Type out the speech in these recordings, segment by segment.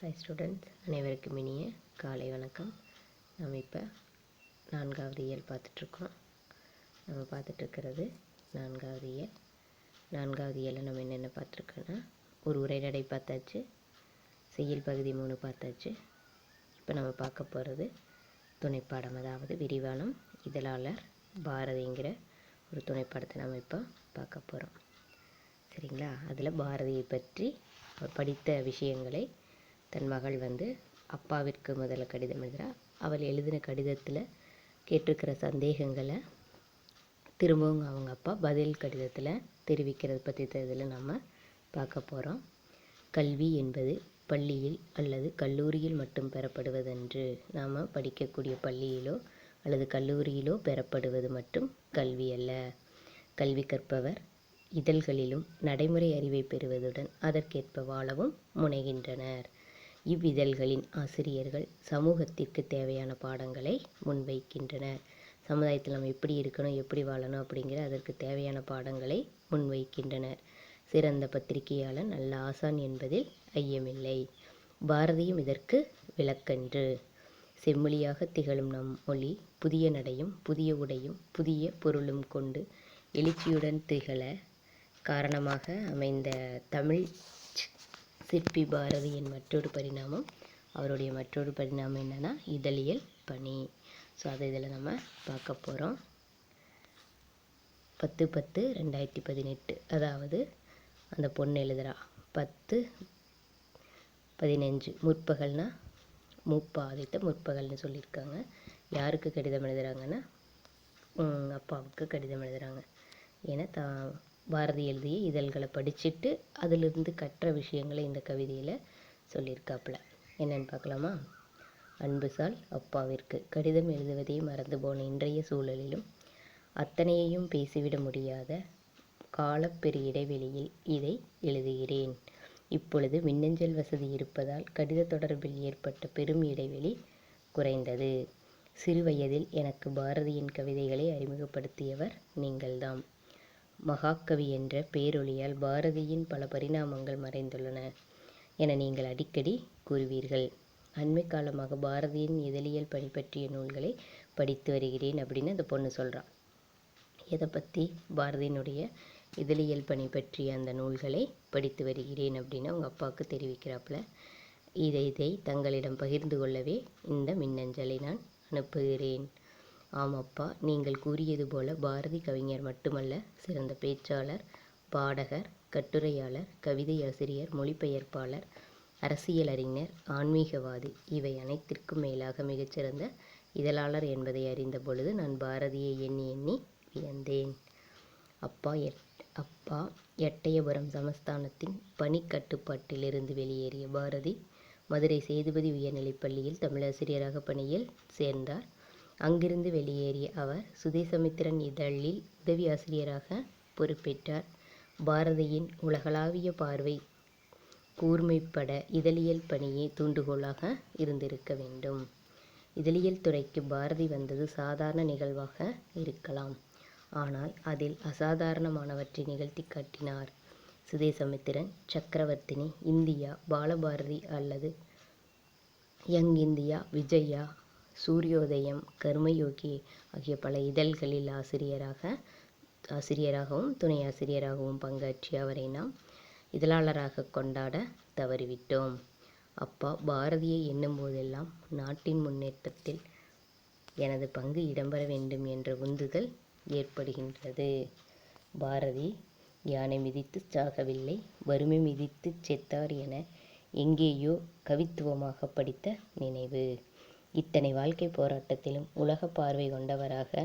Hi students, அனைவருக்கும் இனிய காலை வணக்கம். நம்ம இப்போ 4வது இயல் பார்த்துட்ருக்கோம். நம்ம பார்த்துட்ருக்கிறது 4வது இயல். 4வது இயலில் நம்ம என்னென்ன பார்த்துருக்கோன்னா, ஒரு உரைநடை பார்த்தாச்சு, செய்யுள் பகுதி 3 பார்த்தாச்சு. இப்போ நம்ம பார்க்க போகிறது துணைப்பாடம், அதாவது விரிவானம் இதழாளர் பாரதிங்கிற ஒரு துணைப்பாடத்தை நம்ம இப்போ பார்க்க போகிறோம். சரிங்களா? அதில் பாரதியை பற்றி அவர் படித்த விஷயங்களை தன் மகள் அப்பாவிற்கு முதல்ல கடிதம் எழுதுகிறா. அவள் எழுதின கடிதத்தில் கேட்டிருக்கிற சந்தேகங்களை திரும்பவும் அவங்க அப்பா பதில் கடிதத்தில் தெரிவிக்கிறது பற்றி இதில் நம்ம பார்க்க போகிறோம். கல்வி என்பது பள்ளியில் அல்லது கல்லூரியில் மட்டும் பெறப்படுவதென்று, நாம் படிக்கக்கூடிய பள்ளியிலோ அல்லது கல்லூரியிலோ பெறப்படுவது மட்டும் கல்வி அல்ல. கல்வி கற்பவர் இதழ்களிலும் நடைமுறை அறிவை பெறுவதுடன் அதற்கேற்ப வாழவும் முனைகின்றனர். இவ்விதழ்களின் ஆசிரியர்கள் சமூகத்திற்கு தேவையான பாடங்களை முன்வைக்கின்றனர். சமுதாயத்தில் நம்ம எப்படி இருக்கணும், எப்படி வாழணும் அப்படிங்கிற அதற்கு தேவையான பாடங்களை முன்வைக்கின்றனர். சிறந்த பத்திரிகையாளர் நல்ல ஆசான் என்பதில் ஐயமில்லை. பாரதியும் இதற்கு விளக்கன்று. செம்மொழியாக திகழும் நம் மொழி புதிய நடையும் புதிய உடையும் புதிய பொருளும் கொண்டு எழுச்சியுடன் திகழ காரணமாக அமைந்த தமிழ் சிற்பி பாரதியின் மற்றொரு பரிணாமம், அவருடைய மற்றொரு பரிணாமம் என்னென்னா இதழியல் பணி. ஸோ அதை இதில் நம்ம பார்க்க போகிறோம். 10/10/2018, அதாவது அந்த பொண்ணு எழுதுகிறா 10/15 முற்பகல்னா மூப்பாதித்த முற்பகல்னு சொல்லியிருக்காங்க. யாருக்கு கடிதம் எழுதுகிறாங்கன்னா அப்பாவுக்கு கடிதம் எழுதுகிறாங்க. ஏன்னா பாரதி எழுதிய இதழ்களை படிச்சுட்டு அதிலிருந்து கற்ற விஷயங்களை இந்த கவிதையில் சொல்லியிருக்காப்புல. என்னென்னு பார்க்கலாமா? அன்புசால் அப்பாவிற்கு கடிதம் எழுதுவதே மறந்து போன இன்றைய சூழலிலும் அத்தனையையும் பேசிவிட முடியாத காலப்பெரு இடைவெளியில் இதை எழுதுகிறேன். இப்பொழுது மின்னஞ்சல் வசதி இருப்பதால் கடித தொடர்பில் ஏற்பட்ட பெரும் இடைவெளி குறைந்தது. சிறுவயதில் எனக்கு பாரதியின் கவிதைகளை அறிமுகப்படுத்தியவர் நீங்கள்தான். மகாகவி என்ற பேரொளியால் பாரதியின் பல பரிணாமங்கள் மறைந்துள்ளன என நீங்கள் அடிக்கடி கூறுவீர்கள். அண்மை காலமாக பாரதியின் இதழியல் பணி பற்றிய நூல்களை படித்து வருகிறேன் அப்படின்னு அந்த பொண்ணு சொல்கிறான். எதை பற்றி? பாரதியினுடைய இதழியல் பணி பற்றிய அந்த நூல்களை படித்து வருகிறேன் அப்படின்னு அவங்க அப்பாவுக்கு தெரிவிக்கிறாப்புல. இதை தங்களிடம் பகிர்ந்து கொள்ளவே இந்த மின்னஞ்சலை நான் அனுப்புகிறேன். ஆமாப்பா, நீங்கள் கூறியது போல பாரதி கவிஞர் மட்டுமல்ல, சிறந்த பேச்சாளர், பாடகர், கட்டுரையாளர், கவிதை ஆசிரியர், மொழிபெயர்ப்பாளர், அரசியல் அறிஞர், ஆன்மீகவாதி, இவை அனைத்திற்கும் மேலாக மிகச்சிறந்த இதழாளர் என்பதை அறிந்த பொழுது நான் பாரதியை எண்ணி எண்ணி வியந்தேன். அப்பா எட்டயபுரம் சமஸ்தானத்தின் பணிக்கட்டுப்பாட்டிலிருந்து வெளியேறிய பாரதி மதுரை சேதுபதி உயர்நிலைப்பள்ளியில் தமிழாசிரியராக பணியில் சேர்ந்தார். அங்கிருந்து வெளியேறிய அவர் சுதேசமித்திரன் இதழில் உதவி ஆசிரியராக பொறுப்பேற்றார். பாரதியின் உலகளாவிய பார்வை கூர்மைப்பட இதழியல் பணியே தூண்டுகோலாக இருந்திருக்க வேண்டும். இதழியல் துறைக்கு பாரதி வந்தது சாதாரண நிகழ்வாக இருக்கலாம். ஆனால் அதில் அசாதாரணமானவற்றை நிகழ்த்தி காட்டினார். சுதேசமித்திரன், சக்கரவர்த்தினி, இந்தியா, பாலபாரதி அல்லது யங் இந்தியா, விஜயா, சூரியோதயம், கர்மயோகி ஆகிய பல இதழ்களில் ஆசிரியராகவும் துணை ஆசிரியராகவும் பங்காற்றிய அவரை நாம் இதழாளராக கொண்டாட தவறிவிட்டோம். அப்பா பாரதியை எண்ணும் போதெல்லாம் நாட்டின் முன்னேற்றத்தில் எனது பங்கு இடம்பெற வேண்டும் என்ற உந்துதல் ஏற்படுகின்றது. பாரதி யானை மிதித்து சாகவில்லை, வறுமை மிதித்து செத்தார் என எங்கேயோ கவித்துவமாக படித்த நினைவு. இத்தனை வாழ்க்கை போராட்டத்திலும் உலக பார்வை கொண்டவராக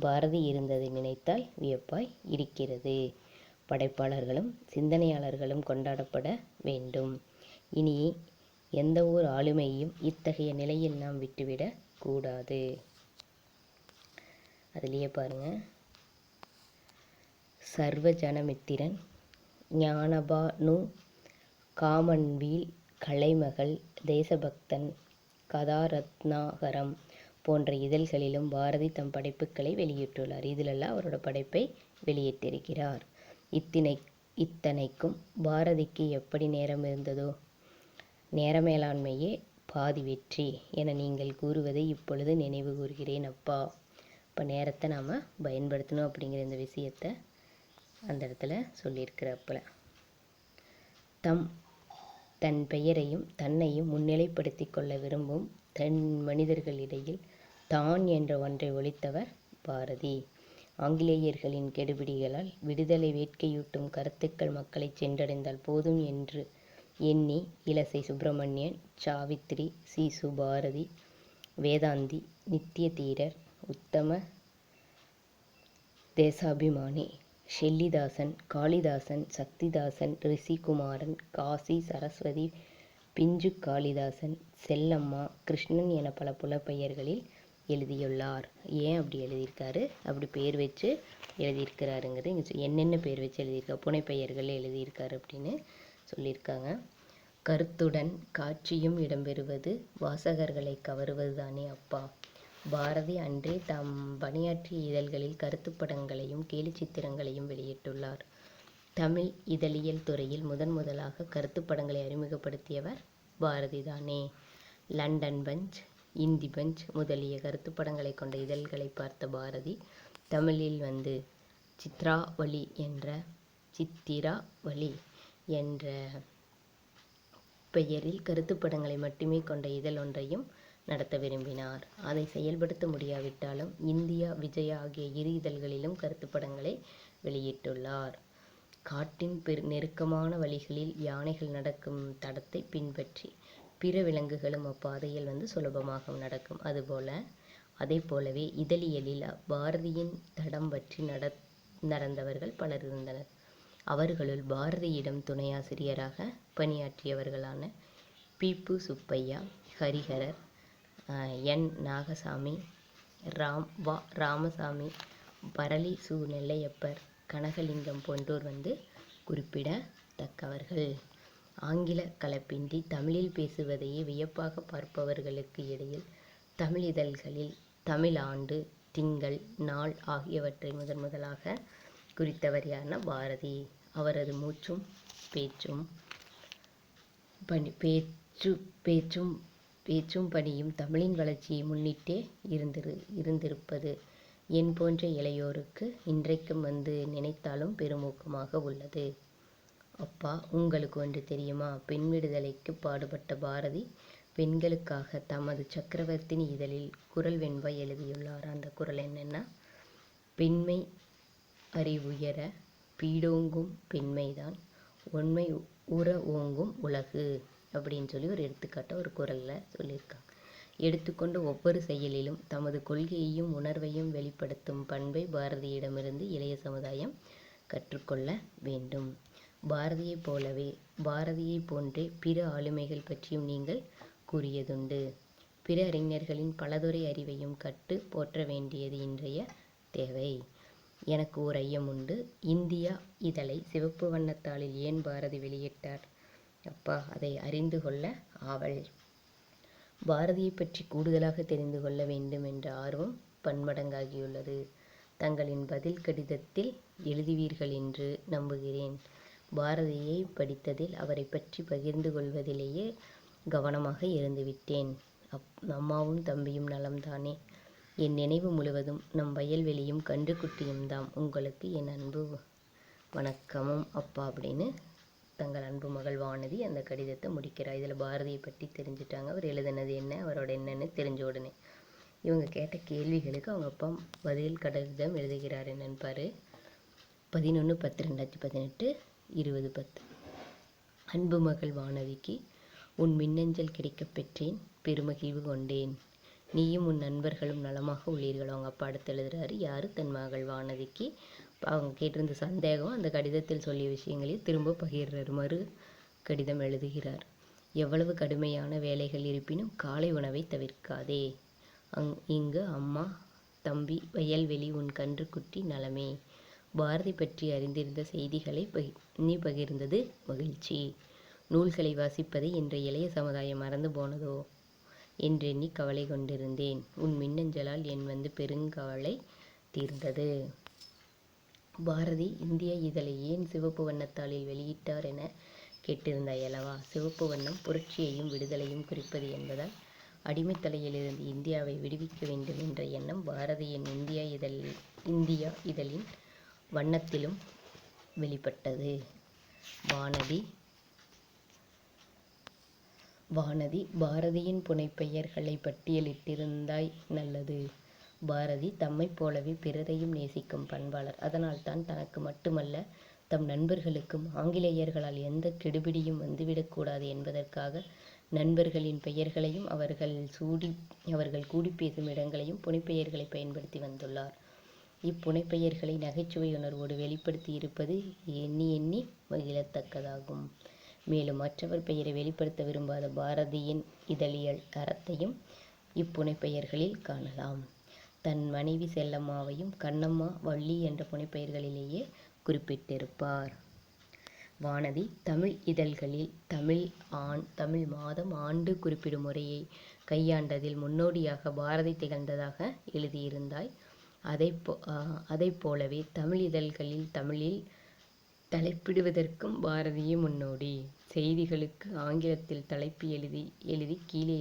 பாரதி இருந்ததை நினைத்தால் வியப்பாய் இருக்கிறது. படைப்பாளர்களும் சிந்தனையாளர்களும் கொண்டாடப்பட வேண்டும். இனி எந்த ஓர் ஆளுமையையும் இத்தகைய நிலையில் நாம் விட்டுவிடக் கூடாது. அதுலேயே பாருங்க, சர்வஜனமித்திரன், ஞானபானு, காமன்வீல், கலைமகள், தேசபக்தன், கதாரத்னாகரம் போன்ற இதழ்களிலும் பாரதி தம் படைப்புகளை வெளியிட்டுள்ளார். இதிலெல்லாம் அவரோட படைப்பை வெளியிட்டிருக்கிறார். இத்தனைக்கும் பாரதிக்கு எப்படி நேரம் இருந்ததோ? நேர மேலாண்மையே பாதி வெற்றி என நீங்கள் கூறுவதை இப்பொழுது நினைவு கூறுகிறேன் அப்பா. இப்போ நேரத்தை நாம் பயன்படுத்தணும் அப்படிங்கிற இந்த விஷயத்தை அந்த இடத்துல சொல்லியிருக்கிறப்பல தன் பெயரையும் தன்னையும் முன்னிலைப்படுத்தி கொள்ள விரும்பும் தன் மனிதர்களிடையில் தான் என்ற ஒன்றை ஒலித்தவர் பாரதி. ஆங்கிலேயர்களின் கெடுபிடிகளால் விடுதலை வேட்கையூட்டும் கருத்துக்கள் மக்களை சென்றடைந்தால் போதும் என்று எண்ணி இலசை சுப்பிரமணியன், சாவித்திரி, சீசு பாரதி, வேதாந்தி, நித்திய தீரர், உத்தம தேசாபிமானி, ஷெல்லிதாசன், காளிதாசன், சக்திதாசன், ரிஷிகுமாரன், காசி சரஸ்வதி, பிஞ்சு காளிதாசன், செல்லம்மா, கிருஷ்ணன் என பல புலப்பெயர்களில் எழுதியுள்ளார். ஏன் அப்படி எழுதியிருக்காரு, அப்படி பேர் வச்சு எழுதியிருக்கிறாருங்கிறது இங்கே என்னென்ன பேர் வச்சு எழுதியிருக்காரு, புனைப்பெயர்கள் எழுதியிருக்காரு அப்படின்னு சொல்லியிருக்காங்க. கருத்துடன் காட்சியும் இடம்பெறுவது வாசகர்களை கவருவது தானே அப்பா. பாரதி அன்றே தாம் பணியாற்றிய இதழ்களில் கருத்துப்படங்களையும் கேலிச்சித்திரங்களையும் வெளியிட்டுள்ளார். தமிழ் இதழியல் துறையில் முதலாக கருத்துப்படங்களை அறிமுகப்படுத்தியவர் பாரதி தானே. லண்டன் பஞ்ச், இந்தி பஞ்ச் முதலிய கருத்துப்படங்களை கொண்ட இதழ்களை பார்த்த பாரதி தமிழில் சித்திராவளி என்ற பெயரில் கருத்துப்படங்களை மட்டுமே கொண்ட இதழ் ஒன்றையும் நடத்த விரும்பினார். அதை செயல்படுத்த முடியாவிட்டாலும் இந்தியா, விஜயா ஆகிய இரு இதழ்களிலும் கருத்துப்படங்களை வெளியிட்டுள்ளார். காட்டின் நெருக்கமான வழிகளில் யானைகள் நடக்கும் தடத்தை பின்பற்றி பிற விலங்குகளும் அப்பாதையில் சுலபமாக நடக்கும். அதே போலவே இதழியலில் பாரதியின் தடம் பற்றி நடந்தவர்கள் பலர் இருந்தனர். அவர்களுள் பாரதியிடம் துணையாசிரியராக பணியாற்றியவர்களான பி.பு. சுப்பையா, ஹரிஹரர், என். நாகசாமி, ராமசாமி, பரளி சு. நெல்லையப்பர், கனகலிங்கம் போன்றோர் குறிப்பிடத்தக்கவர்கள். ஆங்கில கலப்பின்றி தமிழில் பேசுவதையே வியப்பாக பார்ப்பவர்களுக்கு இடையில் தமிழ் இதழ்களில் தமிழ் ஆண்டு, திங்கள், நாள் ஆகியவற்றை முதலாக குறித்தவர் யார்னா பாரதி. அவரது மூச்சும் பேச்சும் பணியும் தமிழின் வளர்ச்சியை முன்னிட்டே இருந்திருப்பது என் போன்ற இளையோருக்கு இன்றைக்கும் நினைத்தாலும் பெருமூக்கமாக உள்ளது. அப்பா, உங்களுக்கு ஒன்று தெரியுமா? பெண் விடுதலைக்கு பாடுபட்ட பாரதி பெண்களுக்காக தமது சக்கரவர்த்தினி இதழில் குறள் வெண்பா எழுதியுள்ளார். அந்த குறள் என்னன்னா, பெண்மை அறிவுயர பீடோங்கும் பெண்மைதான் ஒன்மை உற ஓங்கும் உலகு அப்படின்னு சொல்லி ஒரு எடுத்துக்காட்ட ஒரு குறளில் சொல்லியிருக்காங்க. எடுத்துக்கொண்ட ஒவ்வொரு செயலிலும் தமது கொள்கையையும் உணர்வையும் வெளிப்படுத்தும் பண்பை பாரதியிடமிருந்து இளைய சமுதாயம் கற்றுக்கொள்ள வேண்டும். பாரதியைப் போன்றே பிற ஆளுமைகள் பற்றியும் நீங்கள் கூறியதுண்டு. பிற அறிஞர்களின் பலதுறை அறிவையும் கட்டு போற்ற வேண்டியது இன்றைய தேவை. எனக்கு ஓர் ஐயம் உண்டு. இந்தியா இதழை சிவப்பு வண்ணத்தாளில் ஏன் பாரதி வெளியிட்டார்? அப்பா, அதை அறிந்து கொள்ள ஆவல். பாரதியை பற்றி கூடுதலாக தெரிந்து கொள்ள வேண்டும் என்ற ஆர்வம் பன்மடங்காகியுள்ளது. தங்களின் பதில் கடிதத்தில் எழுதுவீர்கள் என்று நம்புகிறேன். பாரதியை படித்ததில் அவரை பற்றி பகிர்ந்து கொள்வதிலேயே கவனமாக இருந்துவிட்டேன். அம்மாவும் தம்பியும் நலம்தானே? என் நினைவு முழுவதும் நம் வயல்வெளியும் கன்றுக்குட்டியும் தாம். உங்களுக்கு என் அன்பு வணக்கமும் அப்பா அப்படின்னு தங்கள் அன்பு மகள் வானதி அந்த கடிதத்தை முடிக்கிறார். இதில் பாரதியை பற்றி தெரிஞ்சுட்டாங்க. அவர் எழுதினது என்ன, அவரோட என்னன்னு தெரிஞ்ச உடனே இவங்க கேட்ட கேள்விகளுக்கு அவங்க அப்பா பதில் கடிதம் எழுதுகிறார். என்னன்னு பாரு. 11/10/2018, 20:10. அன்பு மகள் வானதிக்கு உன் மின்னஞ்சல் கிடைக்கப் பெற்றேன். பெருமகிழ்வு கொண்டேன். நீயும் உன் நண்பர்களும் நலமாக உள்ளீர்கள். அவங்க அப்பா அடுத்து எழுதுறாரு. யார்? தன் மகள் வானதிக்கு அவங்க கேட்டிருந்த சந்தேகம், அந்த கடிதத்தில் சொல்லிய விஷயங்களையும் திரும்ப பகிர்றார். மறு கடிதம் எழுதுகிறார். எவ்வளவு கடுமையான வேலைகள் இருப்பினும் காலை உணவை தவிர்க்காதே. இங்கு அம்மா, தம்பி, வயல்வெளி, உன் கன்றுக்குட்டி நலமே. பாரதி பற்றி அறிந்திருந்த செய்திகளை நீ பகிர்ந்தது மகிழ்ச்சி. நூல்களை வாசிப்பதை இன்றைய இளைய சமுதாயம் மறந்து போனதோ என்றெண்ணி கவலை கொண்டிருந்தேன். உன் மின்னஞ்சலால் என் பெருங்கவலை தீர்ந்தது. பாரதி இந்திய இதழை ஏன் சிவப்பு வண்ணத்தாளில் வெளியிட்டார் என கேட்டிருந்தாய் அல்லவா? சிவப்பு வண்ணம் புரட்சியையும் விடுதலையும் குறிப்பது என்பதால் அடிமைத்தலையிலிருந்து இந்தியாவை விடுவிக்க வேண்டும் என்ற எண்ணம் பாரதியின் இந்தியா இதழின் வண்ணத்திலும் வெளிப்பட்டது. வானதி பாரதியின் புனைப்பெயர்களை பட்டியலிட்டிருந்தாய் நல்லது. பாரதி தம்மைப் போலவே பிறரையும் நேசிக்கும் பண்பாளர். அதனால்தான் தனக்கு மட்டுமல்ல, தம் நண்பர்களுக்கும் ஆங்கிலேயர்களால் எந்த கெடுபிடியும் வந்துவிடக்கூடாது என்பதற்காக நண்பர்களின் பெயர்களையும் அவர்கள் கூடி பேசும் இடங்களையும் புனைப்பெயர்களை பயன்படுத்தி வந்துள்ளார். இப்புனைப்பெயர்களை நகைச்சுவை உணர்வோடு வெளிப்படுத்தி இருப்பது எண்ணி எண்ணி மகிழத்தக்கதாகும். மேலும் மற்றவர் பெயரை வெளிப்படுத்த விரும்பாத பாரதியின் இதழியல் அறத்தையும் இப்புனைப்பெயர்களில் காணலாம். தன் மனைவி செல்லம்மாவையும் கண்ணம்மா, வள்ளி என்ற புனைப்பெயர்களிலேயே குறிப்பிட்டிருப்பார். வானதி தமிழ் இதழ்களில் தமிழ் மாதம் ஆண்டு குறிப்பிடும் முறையை கையாண்டதில் முன்னோடியாக பாரதி திகழ்ந்ததாக எழுதியிருந்தாய். அதைப் போலவே தமிழ் இதழ்களில் தமிழில் தலைப்பிடுவதற்கும் பாரதியே முன்னோடி. செய்திகளுக்கு ஆங்கிலத்தில் தலைப்பு எழுதி கீழே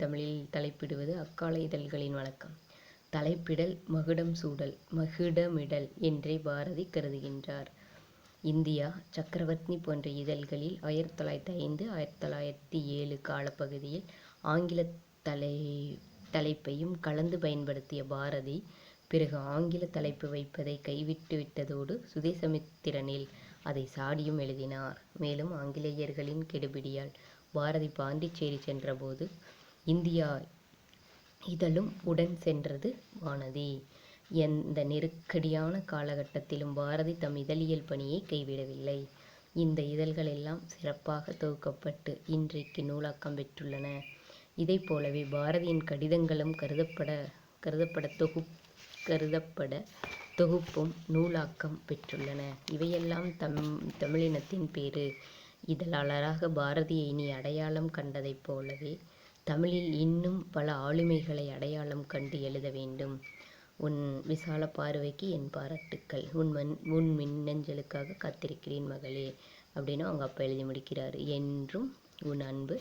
தமிழில் தலைப்பிடுவது அக்கால இதழ்களின் வழக்கம். தலைப்பிடல் மகுடமிடல் என்றே பாரதி கருதுகின்றார். இந்தியா, சக்கரவர்த்தி போன்ற இதழ்களில் 1905 1907 காலப்பகுதியில் ஆங்கில தலைப்பையும் கலந்து பயன்படுத்திய பாரதி பிறகு ஆங்கில தலைப்பு வைப்பதை கைவிட்டு விட்டதோடு சுதேசமித்திரனில் அதை சாடியும் எழுதினார். மேலும் ஆங்கிலேயர்களின் கெடுபிடியால் பாரதி பாண்டிச்சேரி சென்றபோது இந்தியா இதழும் உடன் சென்றது. வானதி எந்த நெருக்கடியான காலகட்டத்திலும் பாரதி தம் இதழியல் பணியை கைவிடவில்லை. இந்த இதழ்கள் எல்லாம் சிறப்பாக தொகுக்கப்பட்டு இன்றைக்கு நூலாக்கம் பெற்றுள்ளன. இதைப் போலவே பாரதியின் கடிதங்களும் கருதப்பட தொகுப்பும் நூலாக்கம் பெற்றுள்ளன. இவையெல்லாம் தமிழினத்தின் பேறு. இதழாளராக பாரதியை நீ அடையாளம் கண்டதைப் போலவே தமிழில் இன்னும் பல ஆளுமைகளை அடையாளம் கண்டு எழுத வேண்டும். உன் விசால பார்வைக்கு என் பாராட்டுக்கள். உன் மின்னஞ்சலுக்காக காத்திருக்கிறேன் மகளே அப்படின்னு அவங்க அப்பா எழுதி முடிக்கிறாரு. என்றும் உன் அன்பு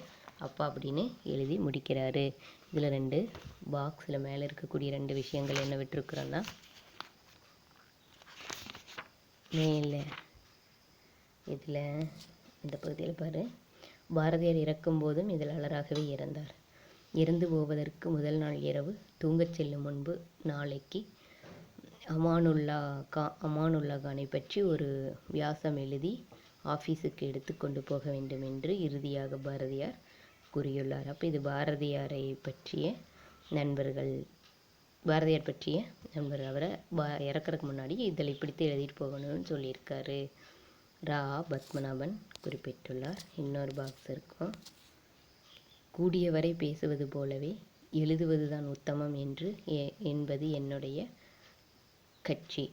அப்பா அப்படின்னு எழுதி முடிக்கிறாரு. இதில் 2 பாக்ஸில் மேலே இருக்கக்கூடிய 2 விஷயங்கள் என்ன விட்டுருக்குறோன்னா, மேலே இதில் இந்த பகுதியில் பாரு, பாரதியார் இறக்கும்போதும் இதழாளராகவே இறந்தார். இறந்து போவதற்கு முதல் நாள் இரவு தூங்கச் செல்லும் முன்பு நாளைக்கு அமானுல்லா கானை பற்றி ஒரு வியாசம் எழுதி ஆஃபீஸுக்கு எடுத்து கொண்டு போக வேண்டும் என்று இறுதியாக பாரதியார் கூறியுள்ளார். அப்போ இது பாரதியார் பற்றிய நண்பர்கள் அவரை இறக்கறதுக்கு முன்னாடி இதழை பிடித்து எழுதிட்டு போகணும்னு சொல்லியிருக்காரு. பத்மநாபன் குறிப்பிட்டுள்ளார். இன்னொரு பாக்ஸ் இருக்கும். கூடியவரை பேசுவது போலவே எழுதுவதுதான் உத்தமம் என்பது என்னுடைய கட்சி.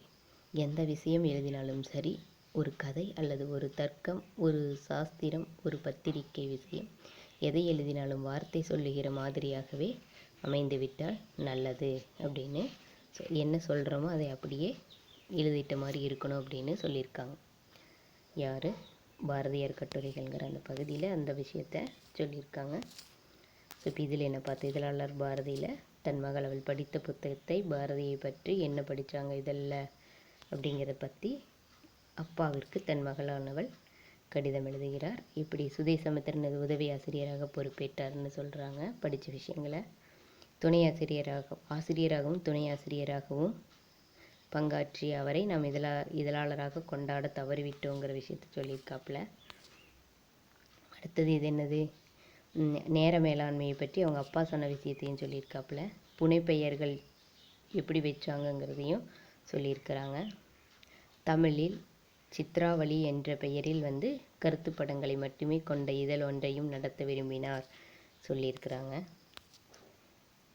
எந்த விஷயம் எழுதினாலும் சரி, ஒரு கதை அல்லது ஒரு தர்க்கம், ஒரு சாஸ்திரம், ஒரு பத்திரிகை விஷயம், எதை எழுதினாலும் வார்த்தை சொல்லுகிற மாதிரியாகவே அமைந்துவிட்டால் நல்லது அப்படின்னு என்ன சொல்கிறோமோ அதை அப்படியே எழுதிட்ட மாதிரி இருக்கணும் அப்படின்னு சொல்லியிருக்காங்க. யார்? பாரதியார் கட்டுரைகள்ங்கிற அந்த பகுதியில் அந்த விஷயத்தை சொல்லியிருக்காங்க. ஸோ இப்போ இதில் என்ன பார்த்து, இதழாளர் பாரதியில் தன் மகள் அவள் படித்த புத்தகத்தை பாரதியை பற்றி என்ன படித்தாங்க இதழில் அப்படிங்கிறத பற்றி அப்பாவிற்கு தன் மகளானவள் கடிதம் எழுதுகிறார். இப்படி சுதேசமித்திரன் உதவி ஆசிரியராக பொறுப்பேற்றார்னு சொல்கிறாங்க. படித்த விஷயங்களை ஆசிரியராகவும் துணை ஆசிரியராகவும் பங்காற்றிய அவரை நாம் இதழாளராக கொண்டாட தவறிவிட்டோங்கிற விஷயத்தை சொல்லியிருக்காப்புல. அடுத்தது இது என்னது, நேர மேலாண்மையை பற்றி அவங்க அப்பா சொன்ன விஷயத்தையும் சொல்லியிருக்காப்புல. புனைப்பெயர்கள் எப்படி வச்சாங்கங்கிறதையும் சொல்லியிருக்கிறாங்க. தமிழில் சித்ராவளி என்ற பெயரில் கருத்து படங்களை மட்டுமே கொண்ட இதழ் ஒன்றையும் நடத்த விரும்பினார் சொல்லியிருக்கிறாங்க.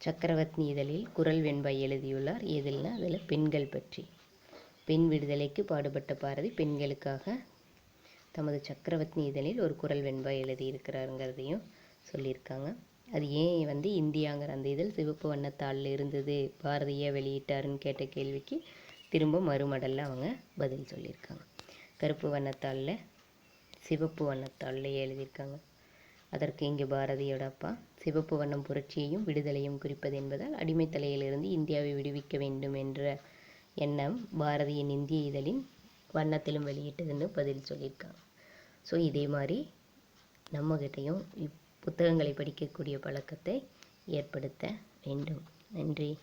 சக்கரவர்த்தி இதழில் குரல் வெண்பா எழுதியுள்ளார். எதில்னா அதில் பெண்கள் பற்றி. பெண் விடுதலைக்கு பாடுபட்ட பாரதி பெண்களுக்காக தமது சக்கரவர்த்தி இதழில் ஒரு குரல் வெண்பா எழுதியிருக்கிறாருங்கிறதையும் சொல்லியிருக்காங்க. அது ஏன் இந்தியாங்கிற அந்த இதழ் சிவப்பு வண்ணத்தாளில் இருந்தது, பாரதியை வெளியிட்டாருன்னு கேட்ட கேள்விக்கு திரும்ப மறுமடலில் அவங்க பதில் சொல்லியிருக்காங்க. கருப்பு வண்ணத்தாளில் சிவப்பு வண்ணத்தாளில் எழுதியிருக்காங்க. அதற்கு இங்கே பாரதியோட அப்பா, சிவப்பு வண்ணம் புரட்சியையும் விடுதலையும் குறிப்பது என்பதால் அடிமை தலையிலிருந்து இந்தியாவை விடுவிக்க வேண்டும் என்ற எண்ணம் பாரதியின் இந்திய இதழின் வண்ணத்திலும் வெளியிட்டதுன்னு பதில் சொல்லியிருக்காங்க. ஸோ இதே மாதிரி நம்மகிட்டையும் புத்தகங்களை படிக்கக்கூடிய பழக்கத்தை ஏற்படுத்த வேண்டும். நன்றி.